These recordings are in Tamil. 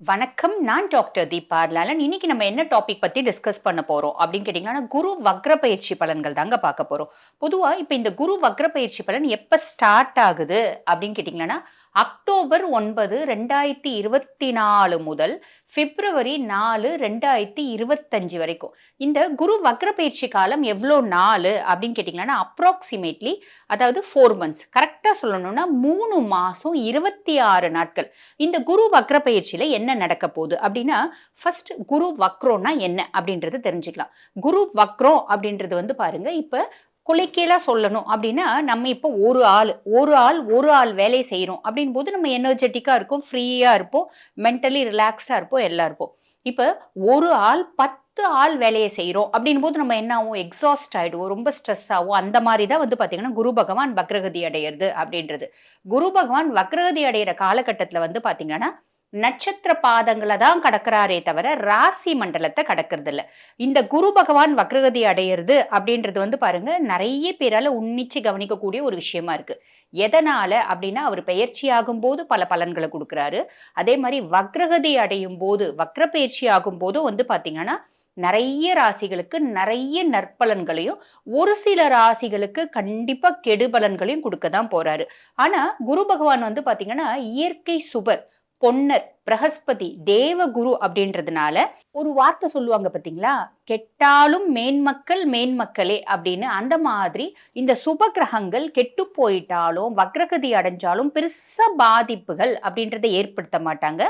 வணக்கம். நான் டாக்டர் தீபா லாலன். இன்னைக்கு நம்ம என்ன டாபிக் பத்தி டிஸ்கஸ் பண்ண போறோம் அப்படின்னு கேட்டீங்கன்னா, குரு வக்ர பயிற்சி பலன்கள் தாங்க பார்க்க போறோம். பொதுவா இப்ப இந்த குரு வக்ர பயிற்சி பலன் எப்ப ஸ்டார்ட் ஆகுது அப்படின்னு கேட்டீங்கன்னா, அக்டோபர் 9, 2024 முதல் பிப்ரவரி 4, 2025 வரைக்கும். இந்த குரு வக்ர பயிற்சி காலம் எவ்வளோ நாளு அப்படின்னு கேட்டீங்கன்னா, அப்ராக்சிமேட்லி அதாவது 4 மந்த்ஸ். கரெக்ட்டா சொல்லணும்னா 3 மாசம் 26 நாட்கள். இந்த குரு வக்ர பயிற்சியில என்ன நடக்க போகுது அப்படின்னா, ஃபர்ஸ்ட் குரு வக்ரோன்னா என்ன அப்படின்றது தெரிஞ்சுக்கலாம். குரு வக்ரம் அப்படின்றது வந்து பாருங்க, இப்ப குலைக்கீழா சொல்லணும் அப்படின்னா, நம்ம இப்போ ஒரு ஆள் வேலை செய்றோம் அப்படின்போது நம்ம எனர்ஜெட்டிக்கா இருப்போம், ஃப்ரீயா இருப்போம், மென்டலி ரிலாக்ஸ்டா இருப்போம், எல்லாம் இருப்போம். இப்ப ஒரு ஆள் 10 ஆள் வேலைய செய்றோம் அப்படின்போது நம்ம என்ன ஆவோம்? எக்ஸாஸ்ட் ஆயிடுவோம். ரொம்ப ஸ்ட்ரெஸ் ஆவோம். அந்த மாரி தான் வந்து பார்த்தீங்கன்னா, குரு பகவான் வக்ரகதி அடையறது அப்படின்றது. குரு பகவான் வக்ரகதி அடையிற காலகட்டத்தில வந்து பார்த்தீங்கன்னா, நட்சத்திர பாதங்கள தான் கடக்கிறாரே தவிர, ராசி மண்டலத்த கடக்கிறது இல்ல. இந்த குரு பகவான் வக்ரகதி அடையறது அப்படின்றது வந்து பாருங்க, நெறைய பேரால உன்னிச்சு கவனிக்கக்கூடிய ஒரு விஷயமா இருக்கு. எதனால அப்படின்னா, அவர் பெயர்ச்சியாகும்போது பல பலன்கள குடுக்குறாரு. அதே மாரி வக்ரகதி அடையும்போது, வக்ர பெயர்ச்சி ஆகும்போதும் வந்து பார்த்தீங்கன்னா, நெறைய ராசிகளுக்கு நெறைய நற்பலன்களையும், ஒரு சில ராசிகளுக்கு கண்டிப்பா கெடுபலன்களையும் குடுக்க தான் போறாரு. ஆனா, குரு பகவான் வந்து பார்த்தீங்கன்னா, இயற்கை சுபர், பொன்னர், பிரகஸ்பதி, தேவகுரு அப்படின்றதுனால ஒரு வார்த்தை சொல்லுவாங்க பார்த்தீங்களா? "கெட்டாலும் மேன்மக்கள் மேன்மக்களே" அப்படின்னு. அந்த மாதிரி இந்த சுப கிரகங்கள் கெட்டு போயிட்டாலும், வக்ரகதி அடைஞ்சாலும் பெருசா பாதிப்புகள் அப்படின்றத ஏற்படுத்த மாட்டாங்க.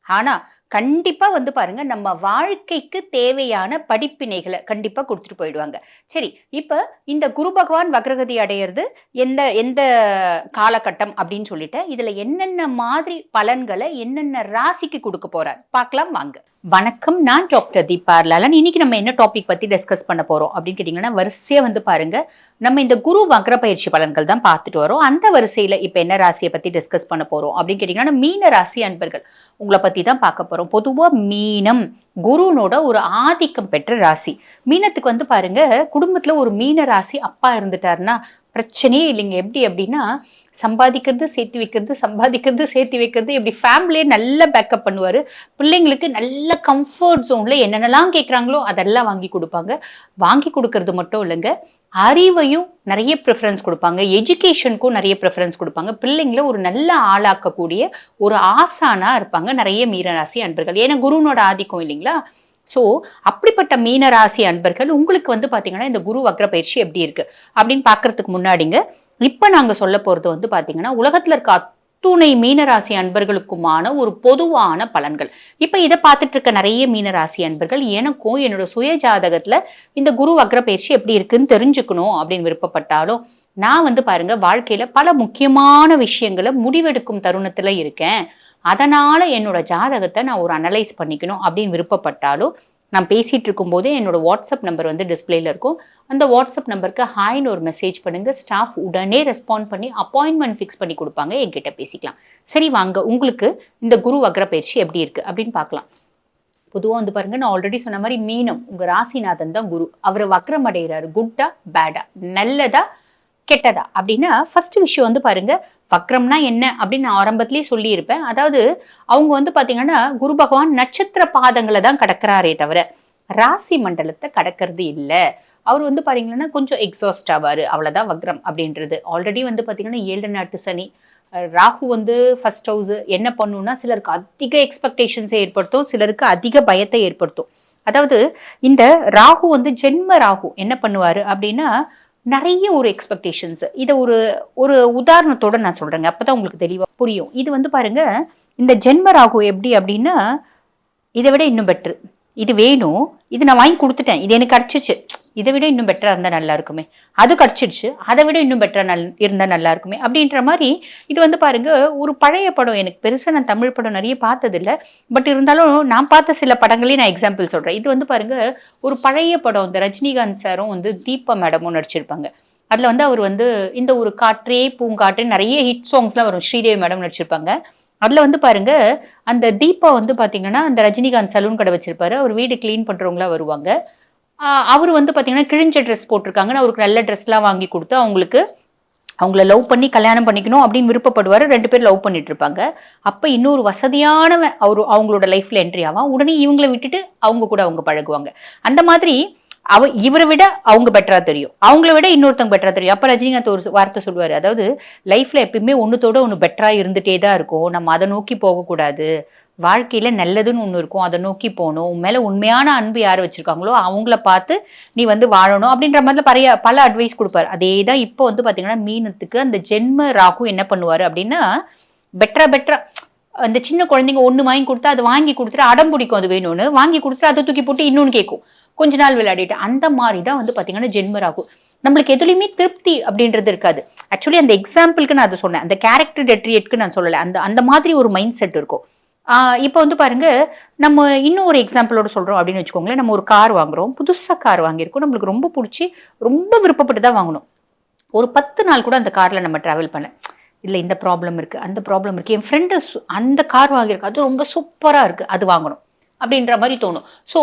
ஆனா, கண்டிப்பா வந்து பாருங்க, நம்ம வாழ்க்கைக்கு தேவையான படிப்பினைகள கண்டிப்பா குடுத்துட்டு போயிடுவாங்க. சரி, இப்ப இந்த குரு பகவான் வக்ரகதி அடையறது எந்த எந்த காலகட்டம் அப்படின்னு சொல்லிட்டேன். இதுல என்னென்ன மாதிரி பலன்கள என்னென்ன ராசிக்கு குடுக்க போறார்? பார்க்கலாம் வாங்க. வணக்கம். நான் டாக்டர் தீபா லாலன். இன்னைக்கு நம்ம என்ன டாபிக் பத்தி டிஸ்கஸ் பண்ண போறோம் அப்படின்னு கேட்டீங்கன்னா, வரிசையா வந்து பாருங்க, நம்ம இந்த குரு வக்ர பயிற்சி பலன்கள் தான் பார்த்துட்டு வரோம். அந்த வரிசையில இப்ப என்ன ராசிய பத்தி டிஸ்கஸ் பண்ண போறோம் அப்படின்னு கேட்டீங்கன்னா, மீன ராசி அன்பர்கள் உங்கள பத்தி தான் பார்க்க போறோம். பொதுவா மீனம் குருனோட ஒரு ஆதிக்கம் பெற்ற ராசி. மீனத்துக்கு வந்து பாருங்க, குடும்பத்துல ஒரு மீன ராசி அப்பா இருந்துட்டாருன்னா பிரச்சனையே இல்லைங்க. எப்படி அப்படின்னா, சம்பாதிக்கிறது சேர்த்து வைக்கிறது, சம்பாதிக்கிறது சேர்த்து வைக்கிறது, இப்படி ஃபேமிலியே நல்லா பேக்கப் பண்ணுவாரு. பிள்ளைங்களுக்கு நல்ல கம்ஃபர்ட் ஜோன்ல என்னென்னலாம் கேட்குறாங்களோ அதெல்லாம் வாங்கி கொடுப்பாங்க. வாங்கி கொடுக்கறது மட்டும் இல்லைங்க, அறிவையும் நிறைய ப்ரிஃபரன்ஸ் கொடுப்பாங்க, எஜுகேஷனுக்கும் நிறைய ப்ரிஃபரன்ஸ் கொடுப்பாங்க. பிள்ளைங்களை ஒரு நல்ல ஆளாக்கக்கூடிய ஒரு ஆசானா இருப்பாங்க நிறைய மீனராசி அன்பர்கள். ஏன்னா குருனோட ஆதிக்கம் இல்லைங்களா? ஸோ அப்படிப்பட்ட மீனராசி அன்பர்கள் உங்களுக்கு வந்து பார்த்தீங்கன்னா, இந்த குரு வக்ர பயிற்சி எப்படி இருக்கு அப்படின்னு பார்க்கறதுக்கு முன்னாடிங்க, இப்ப நாங்க சொல்ல போறது வந்து பார்த்தீங்கன்னா, உலகத்துல இருக்க அத்துணை மீனராசி அன்பர்களுக்குமான ஒரு பொதுவான பலன்கள். இப்ப இதை பார்த்துட்டு இருக்க நிறைய மீனராசி அன்பர்கள் எனக்கும் என்னோட சுய ஜாதகத்துல இந்த குரு வக்ர பயிற்சி எப்படி இருக்குன்னு தெரிஞ்சுக்கணும் அப்படின்னு விருப்பப்பட்டாலும், நான் வந்து பாருங்க வாழ்க்கையில பல முக்கியமான விஷயங்களை முடிவெடுக்கும் தருணத்துல இருக்கேன். அதனால என்னோட ஜாதகத்தை நான் ஒரு அனலைஸ் பண்ணிக்கணும் அப்படின்னு விருப்பப்பட்டாலும், நான் பேசிட்டு இருக்கும் போதே என்னோட வாட்ஸ்அப் நம்பர் வந்து டிஸ்பிளேல இருக்கும். அந்த வாட்ஸ்அப் நம்பருக்கு ஹாய்னு ஒரு மெசேஜ் பண்ணுங்க. ஸ்டாஃப் உடனே ரெஸ்பாண்ட் பண்ணி அப்பாயின்மெண்ட் ஃபிக்ஸ் பண்ணி கொடுப்பாங்க. என்கிட்ட பேசிக்கலாம். சரி வாங்க, உங்களுக்கு இந்த குரு வக்ர பயிற்சி எப்படி இருக்கு அப்படின்னு பார்க்கலாம். பொதுவாக வந்து பாருங்க, நான் ஆல்ரெடி சொன்ன மாதிரி மீனம் உங்க ராசிநாதன் தான் குரு. அவர் வக்ரம் அடைகிறாரு. குட்டா பேடா, நல்லதா கெட்டதா அப்படின்னா, ஃபர்ஸ்ட் விஷயம் வந்து பாருங்க, வக்ரம்னா என்ன அப்படின்னு நான் ஆரம்பத்திலேயே சொல்லியிருப்பேன். அதாவது அவங்க வந்து பாத்தீங்கன்னா, குரு பகவான் நட்சத்திர பாதங்களை தான் கடக்கிறாரே தவிர ராசி மண்டலத்தை கடக்கிறது இல்லை. அவர் வந்து பாத்தீங்கன்னா கொஞ்சம் எக்ஸாஸ்ட் ஆவாரு, அவ்வளவுதான் வக்ரம் அப்படின்றது. ஆல்ரெடி வந்து பாத்தீங்கன்னா 7 நாட்டு சனி, ராகு வந்து ஃபர்ஸ்ட் ஹவுஸ் என்ன பண்ணுன்னா, சிலருக்கு அதிக எக்ஸ்பெக்டேஷன்ஸை ஏற்படுத்தும், சிலருக்கு அதிக பயத்தை ஏற்படுத்தும். அதாவது இந்த ராகு வந்து ஜென்ம ராகு என்ன பண்ணுவாரு அப்படின்னா, நிறைய ஒரு எக்ஸ்பெக்டேஷன்ஸ். இதை ஒரு ஒரு உதாரணத்தோட நான் சொல்றேங்க, அப்பதான் உங்களுக்கு தெளிவா புரியும். இது வந்து பாருங்க, இந்த ஜென்ம ராகு எப்படி அப்படின்னா, இதை விட இன்னும் பெட்ரு, இது வேணும், இது நான் வாங்கி கொடுத்துட்டேன், இது எனக்கு கிடைச்சிச்சு, இதை விட இன்னும் பெட்டரா இருந்தா நல்லா இருக்குமே, அது கிடைச்சிடுச்சு, அதை விட இன்னும் பெட்டரா இருந்தா நல்லா இருக்குமே அப்படின்ற மாதிரி. இது வந்து பாருங்க, ஒரு பழைய படம். எனக்கு பெருசா நான் தமிழ் படம் நிறைய பார்த்தது இல்லை, பட் இருந்தாலும் நான் பார்த்த சில படங்களையும் நான் எக்ஸாம்பிள் சொல்றேன். இது வந்து பாருங்க, ஒரு பழைய படம். இந்த ரஜினிகாந்த் சாரும் வந்து தீபா மேடமும் நடிச்சிருப்பாங்க. அதுல வந்து அவர் வந்து இந்த ஒரு காற்றே பூங்காற்று நிறைய ஹிட் சாங்ஸ்லாம் வரும். ஸ்ரீதேவி மேடம் நடிச்சிருப்பாங்க. அதுல வந்து பாருங்க, அந்த தீபா வந்து பாத்தீங்கன்னா, அந்த ரஜினிகாந்த் சலூன் கடை வச்சிருப்பாரு. அவர் வீடு கிளீன் பண்றவங்களா வருவாங்க. அவர் வந்து பாத்தீங்கன்னா கிழிஞ்ச ட்ரெஸ் போட்டிருக்காங்கன்னு அவருக்கு நல்ல ட்ரெஸ்லாம் வாங்கி கொடுத்து அவங்களுக்கு அவங்கள லவ் பண்ணி கல்யாணம் பண்ணிக்கணும் அப்படின்னு விருப்பப்படுவாரு. 2 பேர் லவ் பண்ணிட்டு இருப்பாங்க. அப்ப இன்னொரு வசதியானவன் அவங்களோட லைஃப்ல என்ட்ரி ஆவான். உடனே இவங்கள விட்டுட்டு அவங்க கூட அவங்க பழகுவாங்க. அந்த மாதிரி இவரை விட அவங்க பெட்டரா தெரியும். அவங்கள விட இன்னொருத்தவங்க பெட்டரா தெரியும். அப்ப ரஜினிகாந்த் ஒரு வார்த்தை சொல்லுவாரு. அதாவது லைஃப்ல எப்பயுமே ஒண்ணுத்தோட ஒண்ணு பெட்டரா இருந்துட்டே தான் இருக்கும். நம்ம அதை நோக்கி போகக்கூடாது. வாழ்க்கையில நல்லதுன்னு ஒண்ணு இருக்கும். அதை நோக்கி போகணும். உன் மேல உண்மையான அன்பு யார் வச்சிருக்காங்களோ அவங்கள பார்த்து நீ வந்து வாழணும் அப்படின்ற மாதிரி பல அட்வைஸ் கொடுப்பாரு. அதேதான் இப்போ வந்து பாத்தீங்கன்னா மீனத்துக்கு அந்த ஜென்ம ராகு என்ன பண்ணுவாரு அப்படின்னா பெட்டரா அந்த சின்ன குழந்தைங்க ஒண்ணு வாங்கி கொடுத்தா அது வாங்கி கொடுத்துட்டு அடம் பிடிக்கும், அது வேணும்னு வாங்கி கொடுத்துட்டு அதை தூக்கி போட்டு இன்னொன்னு கேட்கும். கொஞ்ச நாள் விளையாடிட்டு அந்த மாதிரி தான் வந்து பாத்தீங்கன்னா ஜென்ம ராகு. நம்மளுக்கு எதுலையுமே திருப்தி அப்படின்றது இருக்காது. ஆக்சுவலி அந்த எக்ஸாம்பிளுக்கு நான் அதை சொன்னேன். அந்த கேரக்டர் டெட்ரியேட்க்கு நான் சொல்லலை. அந்த மாதிரி ஒரு மைண்ட் செட் இருக்கும். இப்போ வந்து பாருங்க, நம்ம இன்னும் ஒரு எக்ஸாம்பிளோட சொல்றோம் அப்படின்னு வச்சுக்கோங்களேன். நம்ம ஒரு கார் வாங்குறோம், புதுசா கார் வாங்கியிருக்கோம், நம்மளுக்கு ரொம்ப பிடிச்சி ரொம்ப விருப்பப்பட்டு தான் வாங்கணும். ஒரு 10 நாள் கூட அந்த கார்ல நம்ம டிராவல் பண்ண இல்லை, இந்த ப்ராப்ளம் இருக்கு, அந்த ப்ராப்ளம் இருக்கு, என் ஃப்ரெண்டு அந்த கார் வாங்கியிருக்கு, அது ரொம்ப சூப்பரா இருக்கு, அது வாங்கணும் அப்படின்ற மாதிரி தோணும். ஸோ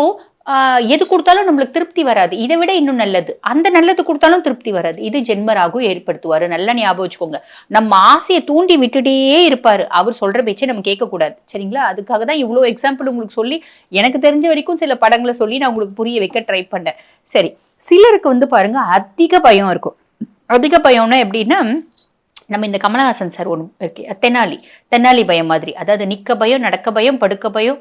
எது கொடுத்தாலும் நம்மளுக்கு திருப்தி வராது. இதை விட இன்னும் நல்லது, அந்த நல்லது கொடுத்தாலும் திருப்தி வராது. இது ஜென்மராகு ஏற்படுத்துவாரு. நல்லா ஞாபகம் வச்சுக்கோங்க. நம்ம ஆசையை தூண்டி விட்டுட்டே இருப்பாரு. அவர் சொல்ற பேச்சை நம்ம கேட்கக்கூடாது. சரிங்களா? அதுக்காக தான் இவ்வளோ எக்ஸாம்பிள் உங்களுக்கு சொல்லி, எனக்கு தெரிஞ்ச வரைக்கும் சில படங்களை சொல்லி நான் உங்களுக்கு புரிய வைக்க ட்ரை பண்ணேன். சரி, சிலருக்கு வந்து பாருங்க அதிக பயம் இருக்கும். அதிக பயம்னா எப்படின்னா, நம்ம இந்த கமலஹாசன் சார் ஒன்று இருக்கு, தென்னாலி பயம் மாதிரி. அதாவது நிக்க பயம், நடக்க பயம், படுக்க பயம்,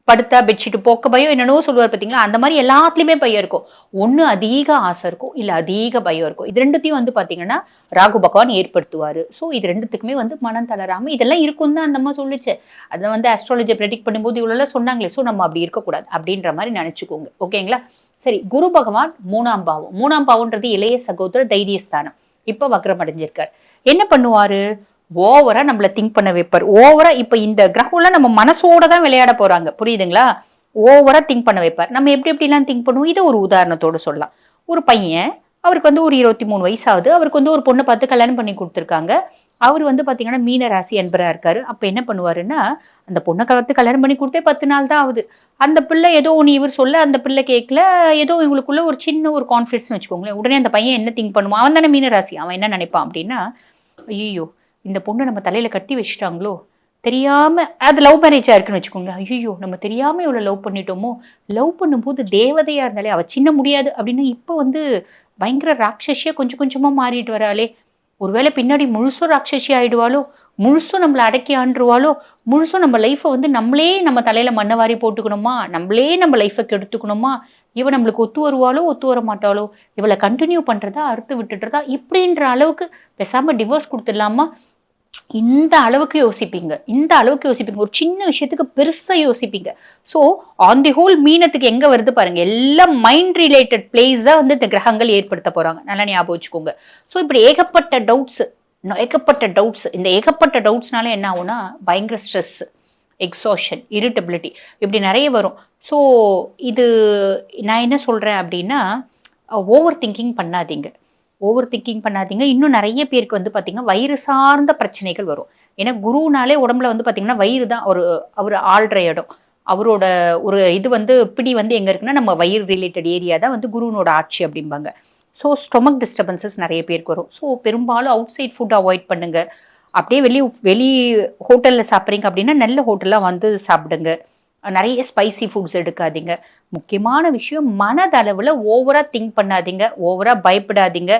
படுத்தா பெட்ஷீட் போக்க பயம், என்னென்னோ சொல்லுவார் பார்த்தீங்களா? அந்த மாதிரி எல்லாத்துலேயுமே பயம் இருக்கும். ஒன்று அதிக ஆசை இருக்கும், இல்லை அதிக பயம் இருக்கும். இது ரெண்டுத்தையும் வந்து பார்த்தீங்கன்னா ராகு பகவான் ஏற்படுத்துவார். ஸோ இது ரெண்டுத்துக்குமே வந்து மனம் தளராமல் இதெல்லாம் இருக்கும் தான் அந்த அம்மா சொல்லிச்சு. அதை வந்து ஆஸ்ட்ராலஜி ப்ரெடிக்ட் பண்ணும்போது இவ்வளோலாம் சொன்னாங்களே. ஸோ நம்ம அப்படி இருக்கக்கூடாது அப்படின்ற மாதிரி நினச்சிக்கோங்க. ஓகேங்களா? சரி, குரு பகவான் 3ஆம் பாவம். 3ஆம் பாவம்ன்றது இளைய சகோதர தைரியஸ்தானம். இப்போ வக்ரம் அடைஞ்சிருக்கார். என்ன பண்ணுவாரு? ஓவரா நம்மள திங்க் பண்ண வைப்பார். ஓவரா இப்ப இந்த கிரகம்லாம் நம்ம மனசோட தான் விளையாட போறாங்க. புரியுதுங்களா? ஓவரா திங்க் பண்ண வைப்பார். நம்ம எப்படிலாம் திங்க் பண்ணுவோம்? இதை ஒரு உதாரணத்தோடு சொல்லலாம். ஒரு பையன், அவருக்கு வந்து ஒரு 23 வயசாகுது. அவருக்கு வந்து ஒரு பொண்ணை பார்த்து கல்யாணம் பண்ணி கொடுத்துருக்காங்க. அவர் வந்து பாத்தீங்கன்னா மீன ராசி என்பரா இருக்காரு. அப்ப என்ன பண்ணுவாருன்னா, அந்த பொண்ணை பார்த்து கல்யாணம் பண்ணி கொடுத்தே 10 நாள் தான் ஆகுது. அந்த பிள்ளை ஏதோ ஒன்று இவர் சொல்ல அந்த பிள்ளை கேட்கல. ஏதோ இவங்களுக்குள்ள ஒரு சின்ன ஒரு கான்ஃபிடன்ஸ் வச்சுக்கோங்களேன். உடனே அந்த பையன் என்ன திங்க் பண்ணுவான்? அவன் தானே மீன ராசி. அவன் என்ன நினைப்பான் அப்படின்னா, ஐயோ இந்த பொண்ணை நம்ம தலையில கட்டி வச்சுட்டாங்களோ, தெரியாம, அது லவ் மேரேஜா இருக்குன்னு வச்சுக்கோங்க. ஐயோ நம்ம தெரியாம இவ்வளோ லவ் பண்ணிட்டோமோ, லவ் பண்ணும்போது தேவதையா இருந்தாலே அவ சின்ன முடியாது அப்படின்னு இப்போ வந்து பயங்கர ராட்சசியா கொஞ்சம் கொஞ்சமா மாறிட்டு வராளே, ஒருவேளை பின்னாடி முழுசும் ராட்சசி ஆயிடுவாளோ, முழுசும் நம்மளை அடக்கி ஆண்டுருவாளோ, முழுசும் நம்ம லைஃப்பை வந்து நம்மளே நம்ம தலையில மண்ணை வாரி போட்டுக்கணுமா, நம்மளே நம்ம லைஃப்பை கெடுத்துக்கணுமா, இவ நம்மளுக்கு ஒத்து வருவாளோ ஒத்து வர மாட்டாளோ, இவளை கண்டினியூ பண்றதா அறுத்து விட்டுட்டுறதா, இப்படின்ற அளவுக்கு பேசாம டிவோர்ஸ் கொடுத்துடலாமா, இந்த அளவுக்கு யோசிப்பீங்க. ஒரு சின்ன விஷயத்துக்கு பெருசா யோசிப்பீங்க. ஸோ ஆன் தி ஹோல் மீனத்துக்கு எங்க வருது பாருங்க, எல்லாம் மைண்ட் ரிலேட்டட் பிளேஸ் தான் வந்து இந்த கிரகங்கள் ஏற்படுத்த போறாங்க. நல்லா ஞாபகம் வச்சுக்கோங்க. ஸோ இப்படி ஏகப்பட்ட டவுட்ஸ் இந்த ஏகப்பட்ட டவுட்ஸ்னால என்ன ஆகும்னா பயங்கர ஸ்ட்ரெஸ், எக்ஸாஷன், இரிட்டபிலிட்டி இப்படி நிறைய வரும். ஸோ இது நான் என்ன சொல்றேன் அப்படின்னா, ஓவர் திங்கிங் பண்ணாதீங்க. இன்னும் நிறைய பேருக்கு வந்து பார்த்தீங்கன்னா வயிறு சார்ந்த பிரச்சனைகள் வரும். ஏன்னா குருனாலே உடம்புல வந்து பார்த்தீங்கன்னா வயிறு தான் அவர் ஆள்ற இடம். அவரோட ஒரு இது வந்து பிடி வந்து எங்கே இருக்குன்னா நம்ம வயிறு ரிலேட்டட் ஏரியா தான் வந்து குருனோட ஆட்சி அப்படிம்பாங்க. ஸோ ஸ்டொமக் டிஸ்டர்பன்சஸ் நிறைய பேருக்கு வரும். ஸோ பெரும்பாலும் அவுட் சைட் ஃபுட் அவாய்ட் பண்ணுங்க. அப்படியே வெளி ஹோட்டலில் சாப்பிட்றீங்க அப்படின்னா நல்ல ஹோட்டலாக வந்து சாப்பிடுங்க. நிறைய ஸ்பைசி ஃபுட்ஸ் எடுக்காதீங்க. முக்கியமான விஷயம், மனதளவில் ஓவரா திங்க் பண்ணாதீங்க, ஓவரா பயப்படாதீங்க,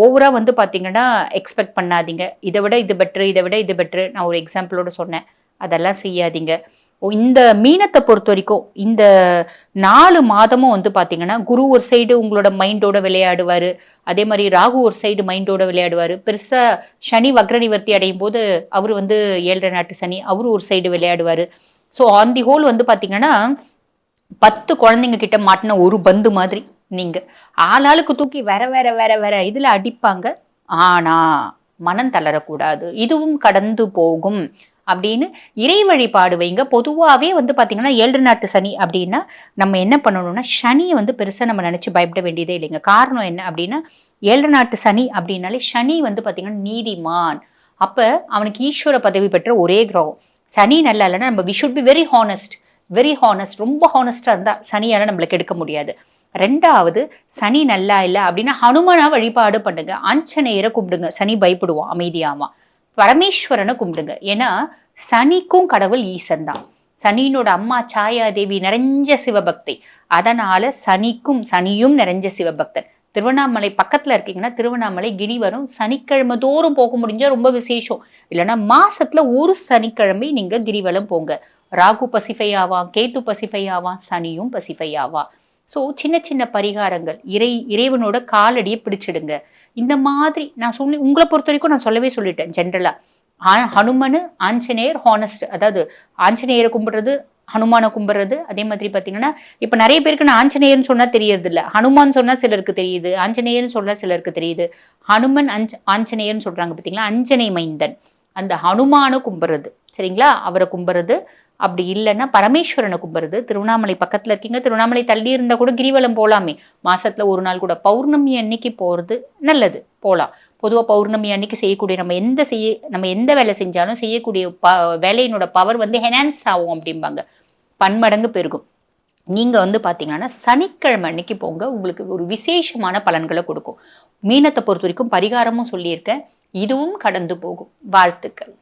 ஓவரா வந்து பார்த்தீங்கன்னா எக்ஸ்பெக்ட் பண்ணாதீங்க. இதை விட இது பெட்ரு. நான் ஒரு எக்ஸாம்பிளோட சொன்னேன், அதெல்லாம் செய்யாதீங்க. இந்த மீனத்தை பொறுத்த வரைக்கும் இந்த 4 மாதமும் வந்து பார்த்தீங்கன்னா குரு ஒரு சைடு உங்களோட மைண்டோட விளையாடுவாரு, அதே மாதிரி ராகு ஒரு சைடு மைண்டோட விளையாடுவாரு. பெருசா சனி வக்ர நிவர்த்தி அடையும் போது அவரு வந்து 7 நாட்டு சனி, அவரு ஒரு சைடு விளையாடுவாரு. ஸோ ஆன் தி ஹோல் வந்து பார்த்தீங்கன்னா 10 குழந்தைங்க கிட்ட மாட்டின ஒரு பந்து மாதிரி நீங்க ஆளாளுக்கு தூக்கி வேற இதுல அடிப்பாங்க. ஆனா மனம் தளரக்கூடாது, இதுவும் கடந்து போகும் அப்படின்னு இறை வழிபாடு வைங்க. பொதுவாகவே வந்து பார்த்தீங்கன்னா 7 நாட்டு சனி அப்படின்னா நம்ம என்ன பண்ணணும்னா, சனியை வந்து பெருசாக நம்ம நினச்சி பயப்பட வேண்டியதே இல்லைங்க. காரணம் என்ன அப்படின்னா, 7 நாட்டு சனி அப்படின்னாலே சனி வந்து பார்த்தீங்கன்னா நீதிமான். அப்போ அவனுக்கு ஈஸ்வர பதவி பெற்ற ஒரே கிரகம். சனி நல்லா இல்லைன்னா நம்ம we should be very honest. ரொம்ப ஹானஸ்டாக இருந்தால் சனியால் நம்மளுக்கு எடுக்க முடியாது. 2வது சனி நல்லா இல்ல அப்படின்னா ஹனுமனா வழிபாடு பண்ணுங்க. ஆஞ்சநேயரை கும்பிடுங்க. சனி பயப்படுவான், அமைதியாவான். பரமேஸ்வரனை கும்பிடுங்க. ஏன்னா சனிக்கும் கடவுள் ஈசன் தான். சனியினோட அம்மா சாயாதேவி நிறைஞ்ச சிவபக்தி. அதனால சனியும் நிறைஞ்ச சிவபக்தன். திருவண்ணாமலை பக்கத்துல இருக்கீங்கன்னா திருவண்ணாமலை கிரிவலம் சனிக்கிழமை தோறும் போக முடிஞ்சா ரொம்ப விசேஷம். இல்லைன்னா மாசத்துல ஒரு சனிக்கிழமை நீங்க கிரிவலம் போங்க. ராகு பசிஃபை ஆவான், கேத்து பசிஃபை ஆவான், சனியும் பசிஃபை ஆவான். ஸோ சின்ன சின்ன பரிகாரங்கள், இறைவனோட காலடியை பிடிச்சிடுங்க. இந்த மாதிரி நான் உங்களை பொறுத்த வரைக்கும் நான் சொல்லவே சொல்லிட்டேன் ஜென்ரலா. ஹனுமனு, ஆஞ்சநேயர், ஹானஸ்ட். அதாவது ஆஞ்சநேயரை கும்பிடுறது, ஹனுமான கும்பிடுறது. அதே மாதிரி பாத்தீங்கன்னா இப்ப நிறைய பேருக்கு நான் ஆஞ்சநேயர்னு சொன்னா தெரியறது இல்ல. ஹனுமான் சொன்னா சிலருக்கு தெரியுது, ஆஞ்சநேயர்னு சொன்னா சிலருக்கு தெரியுது. ஹனுமன் ஆஞ்சநேயர்னு சொல்றாங்க பாத்தீங்களா, அஞ்சனை மைந்தன். அந்த ஹனுமான கும்பிடுறது சரிங்களா, அவரை கும்பிடுறது. அப்படி இல்லைன்னா பரமேஸ்வரனை கும்பிடுறது. திருவண்ணாமலை பக்கத்துல இருக்கீங்க, திருவண்ணாமலை தள்ளி இருந்தா கூட கிரிவலம் போலாமே. மாசத்துல ஒரு நாள் கூட பௌர்ணமி அன்னைக்கு போறது நல்லது, போலாம். பொதுவாக பௌர்ணமி அன்னைக்கு செய்யக்கூடிய நம்ம எந்த வேலை செஞ்சாலும் செய்யக்கூடிய வேலையினோட பவர் ஹெனான்ஸ் ஆகும் அப்படிம்பாங்க, பன்மடங்கு பெருகும். நீங்க பாத்தீங்கன்னா சனிக்கிழமை அன்னைக்கு போங்க, உங்களுக்கு ஒரு விசேஷமான பலன்களை கொடுக்கும். மீனத்தை பொறுத்த வரைக்கும் பரிகாரமும் சொல்லியிருக்கேன், இதுவும் கடந்து போகும். வாழ்த்துக்கள்.